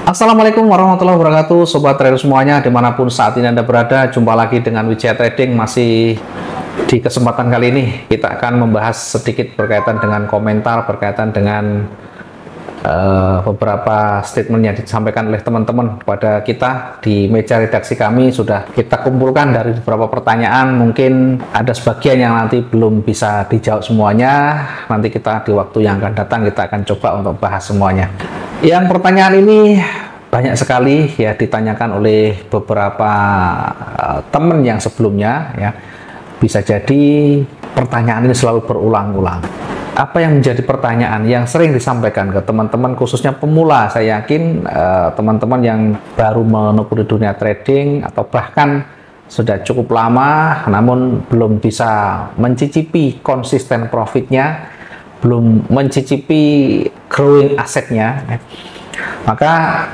Assalamualaikum warahmatullahi wabarakatuh, Sobat Trader semuanya dimanapun saat ini Anda berada. Jumpa lagi dengan Wijaya Trading. Masih di kesempatan kali ini kita akan membahas sedikit berkaitan dengan komentar, berkaitan dengan beberapa statement yang disampaikan oleh teman-teman kepada kita di meja redaksi kami. Sudah kita kumpulkan dari beberapa pertanyaan, mungkin ada sebagian yang nanti belum bisa dijawab semuanya. Nanti kita di waktu yang akan datang kita akan coba untuk bahas semuanya. Yang pertanyaan ini banyak sekali ya ditanyakan oleh beberapa teman yang sebelumnya ya. Bisa jadi pertanyaan ini selalu berulang-ulang. Apa yang menjadi pertanyaan yang sering disampaikan ke teman-teman khususnya pemula? Saya yakin teman-teman yang baru menekuni dunia trading atau bahkan sudah cukup lama namun belum bisa mencicipi konsisten profitnya, belum mencicipi growing asetnya, maka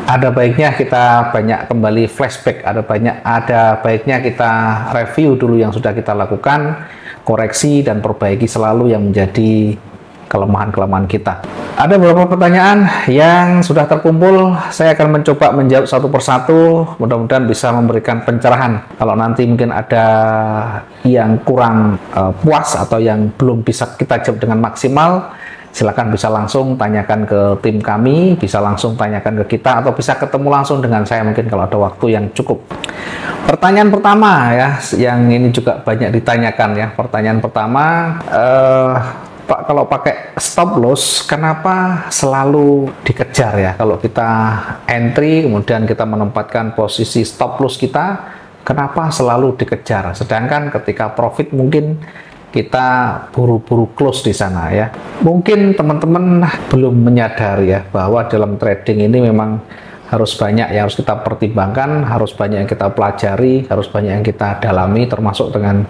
ada baiknya kita banyak kembali flashback, ada baiknya kita review dulu yang sudah kita lakukan, koreksi dan perbaiki selalu yang menjadi kelemahan-kelemahan kita. Ada beberapa pertanyaan yang sudah terkumpul, saya akan mencoba menjawab satu persatu, mudah-mudahan bisa memberikan pencerahan. Kalau nanti mungkin ada yang kurang puas atau yang belum bisa kita jawab dengan maksimal, silakan bisa langsung tanyakan ke tim kami, bisa langsung tanyakan ke kita, atau bisa ketemu langsung dengan saya mungkin kalau ada waktu yang cukup. Pertanyaan pertama ya, yang ini juga banyak ditanyakan ya. Pertanyaan pertama, Pak, kalau pakai stop loss, kenapa selalu dikejar ya? Kalau kita entry, kemudian kita menempatkan posisi stop loss kita, kenapa selalu dikejar? Sedangkan ketika profit mungkin kita buru-buru close di sana ya. Mungkin teman-teman belum menyadari ya bahwa dalam trading ini memang harus banyak yang harus kita pertimbangkan, harus banyak yang kita pelajari, harus banyak yang kita dalami, termasuk dengan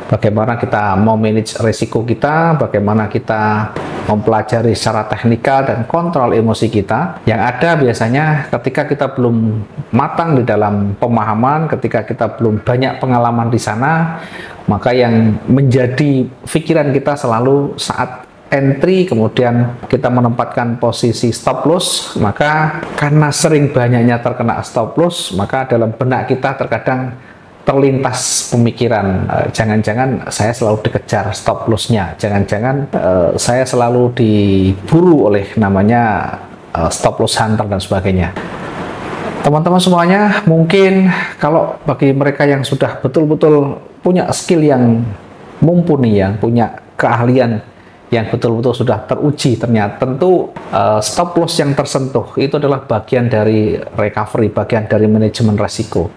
bagaimana kita mau manage risiko kita, bagaimana kita mempelajari secara teknikal dan kontrol emosi kita. Yang ada biasanya ketika kita belum matang di dalam pemahaman, ketika kita belum banyak pengalaman di sana, maka yang menjadi pikiran kita selalu saat entry, kemudian kita menempatkan posisi stop loss, maka karena sering banyaknya terkena stop loss, maka dalam benak kita terkadang terlintas pemikiran, jangan-jangan saya selalu dikejar stop lossnya, jangan-jangan saya selalu diburu oleh namanya stop loss hunter dan sebagainya. Teman-teman semuanya, mungkin kalau bagi mereka yang sudah betul-betul punya skill yang mumpuni, yang punya keahlian yang betul-betul sudah teruji, ternyata tentu stop loss yang tersentuh itu adalah bagian dari recovery, bagian dari manajemen resiko.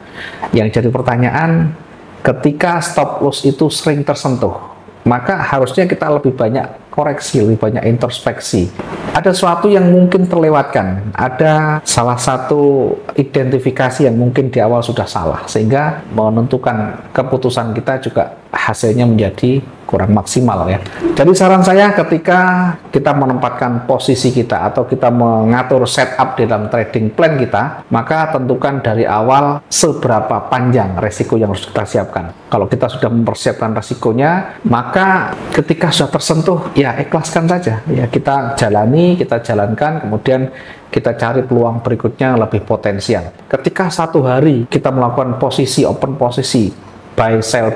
Yang jadi pertanyaan, ketika stop loss itu sering tersentuh, maka harusnya kita lebih banyak koreksi, lebih banyak introspeksi. Ada sesuatu yang mungkin terlewatkan, ada salah satu identifikasi yang mungkin di awal sudah salah, sehingga menentukan keputusan kita juga hasilnya menjadi kurang maksimal ya. Jadi saran saya ketika kita menempatkan posisi kita atau kita mengatur setup di dalam trading plan kita, maka tentukan dari awal seberapa panjang resiko yang harus kita siapkan. Kalau kita sudah mempersiapkan resikonya, maka ketika sudah tersentuh, ya ikhlaskan saja. Ya kita jalani, kita jalankan, kemudian kita cari peluang berikutnya lebih potensial. Ketika satu hari kita melakukan posisi, open posisi, buy sell,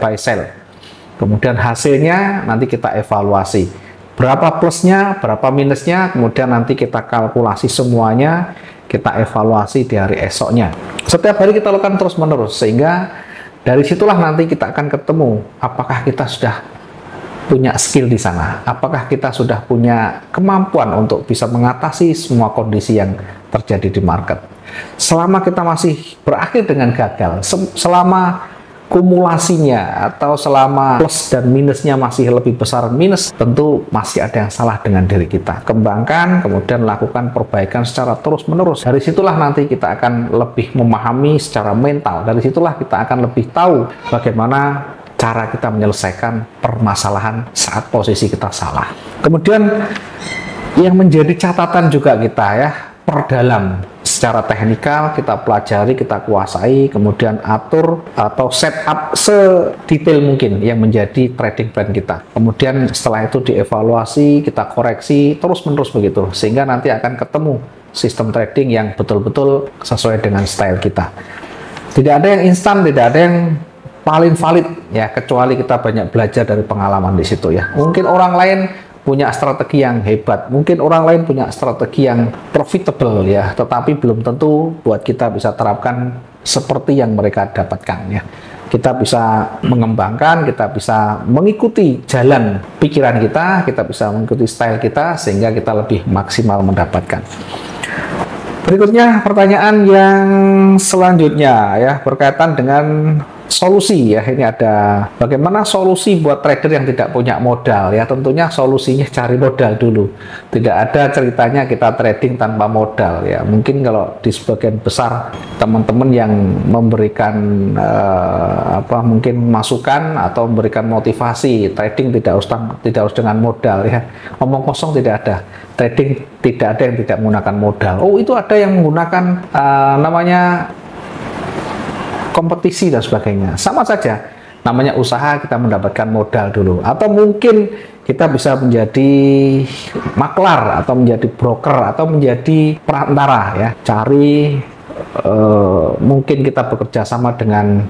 kemudian hasilnya nanti kita evaluasi. Berapa plusnya, berapa minusnya, kemudian nanti kita kalkulasi semuanya, kita evaluasi di hari esoknya. Setiap hari kita lakukan terus-menerus, sehingga dari situlah nanti kita akan ketemu apakah kita sudah punya skill di sana, apakah kita sudah punya kemampuan untuk bisa mengatasi semua kondisi yang terjadi di market. Selama kita masih berakhir dengan gagal, selama kumulasinya atau selama plus dan minusnya masih lebih besar minus, tentu masih ada yang salah dengan diri kita. Kembangkan, kemudian lakukan perbaikan secara terus-menerus. Dari situlah nanti kita akan lebih memahami secara mental. Dari situlah kita akan lebih tahu bagaimana cara kita menyelesaikan permasalahan saat posisi kita salah. Kemudian yang menjadi catatan juga kita ya, perdalam secara teknikal, kita pelajari, kita kuasai, kemudian atur atau setup sedetail mungkin yang menjadi trading plan kita. Kemudian setelah itu dievaluasi, kita koreksi terus-menerus begitu, sehingga nanti akan ketemu sistem trading yang betul-betul sesuai dengan style kita. Tidak ada yang instan, tidak ada yang paling valid ya, kecuali kita banyak belajar dari pengalaman di situ ya. Mungkin orang lain punya strategi yang hebat, mungkin orang lain punya strategi yang profitable ya, tetapi belum tentu buat kita bisa terapkan seperti yang mereka dapatkan ya. Kita bisa mengembangkan, kita bisa mengikuti jalan pikiran kita bisa mengikuti style kita sehingga kita lebih maksimal mendapatkan. Berikutnya pertanyaan yang selanjutnya ya, berkaitan dengan solusi ya. Ini ada bagaimana solusi buat trader yang tidak punya modal ya. Tentunya solusinya cari modal dulu. Tidak ada ceritanya kita trading tanpa modal ya. Mungkin kalau di sebagian besar teman-teman yang memberikan mungkin masukan atau memberikan motivasi trading tidak harus dengan modal ya. Omong kosong tidak ada. Trading tidak ada yang tidak menggunakan modal. Oh, itu ada yang menggunakan namanya kompetisi dan sebagainya. Sama saja, namanya usaha, kita mendapatkan modal dulu. Atau mungkin kita bisa menjadi maklar atau menjadi broker atau menjadi perantara ya. Cari mungkin kita bekerja sama dengan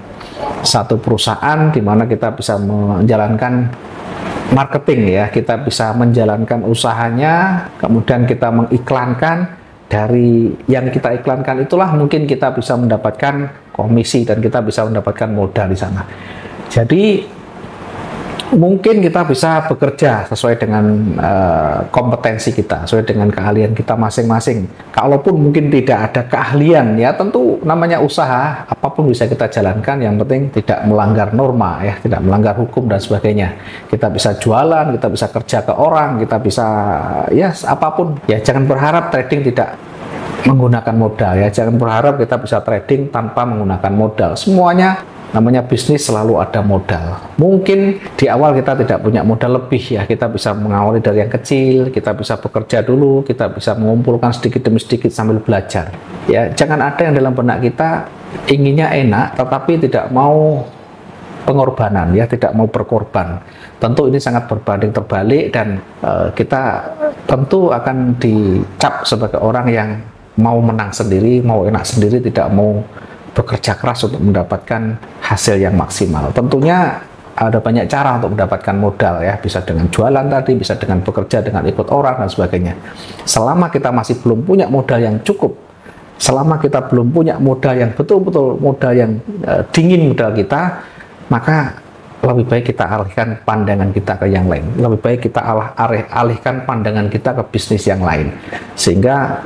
satu perusahaan di mana kita bisa menjalankan marketing ya. Kita bisa menjalankan usahanya, kemudian kita mengiklankan. Dari yang kita iklankan itulah mungkin kita bisa mendapatkan komisi dan kita bisa mendapatkan modal di sana. Jadi mungkin kita bisa bekerja sesuai dengan kompetensi kita, sesuai dengan keahlian kita masing-masing. Kalaupun mungkin tidak ada keahlian ya, tentu namanya usaha, apapun bisa kita jalankan, yang penting tidak melanggar norma ya, tidak melanggar hukum dan sebagainya. Kita bisa jualan, kita bisa kerja ke orang, kita bisa ya apapun. Ya jangan berharap trading tidak menggunakan modal ya, jangan berharap kita bisa trading tanpa menggunakan modal. Semuanya namanya bisnis selalu ada modal. Mungkin di awal kita tidak punya modal lebih ya, kita bisa mengawali dari yang kecil, kita bisa bekerja dulu, kita bisa mengumpulkan sedikit demi sedikit sambil belajar. Ya, jangan ada yang dalam benak kita inginnya enak tetapi tidak mau pengorbanan ya, tidak mau berkorban. Tentu ini sangat berbanding terbalik dan kita tentu akan dicap sebagai orang yang mau menang sendiri, mau enak sendiri, tidak mau bekerja keras untuk mendapatkan hasil yang maksimal. Tentunya ada banyak cara untuk mendapatkan modal ya, bisa dengan jualan tadi, bisa dengan bekerja, dengan ikut orang dan sebagainya. Selama kita masih belum punya modal yang cukup, selama kita belum punya modal yang betul-betul modal yang dingin modal kita, maka lebih baik kita alihkan pandangan kita ke yang lain. Lebih baik kita alihkan pandangan kita ke bisnis yang lain. Sehingga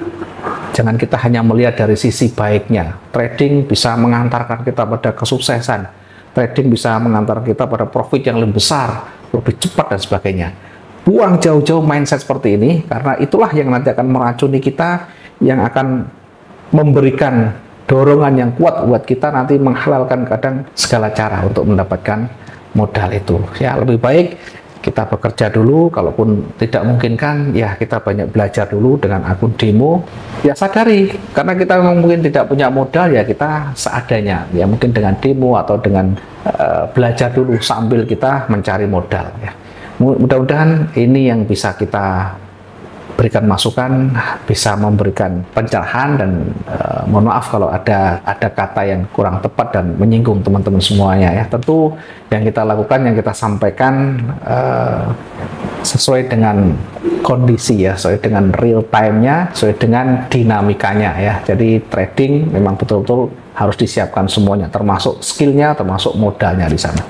jangan kita hanya melihat dari sisi baiknya. Trading bisa mengantarkan kita pada kesuksesan. Trading bisa mengantarkan kita pada profit yang lebih besar, lebih cepat dan sebagainya. Buang jauh-jauh mindset seperti ini, karena itulah yang nanti akan meracuni kita, yang akan memberikan dorongan yang kuat buat kita nanti menghalalkan kadang segala cara untuk mendapatkan modal itu. Ya, lebih baik kita bekerja dulu, kalaupun tidak memungkinkan ya kita banyak belajar dulu dengan akun demo. Ya sadari, karena kita memang mungkin tidak punya modal ya kita seadanya. Ya mungkin dengan demo atau dengan belajar dulu sambil kita mencari modal ya. Mudah-mudahan ini yang bisa kita berikan masukan, bisa memberikan pencerahan, dan mohon maaf kalau ada kata yang kurang tepat dan menyinggung teman-teman semuanya ya. Tentu yang kita lakukan, yang kita sampaikan sesuai dengan kondisi ya, sesuai dengan real time-nya, sesuai dengan dinamikanya ya. Jadi trading memang betul-betul harus disiapkan semuanya, termasuk skillnya, termasuk modalnya di sana.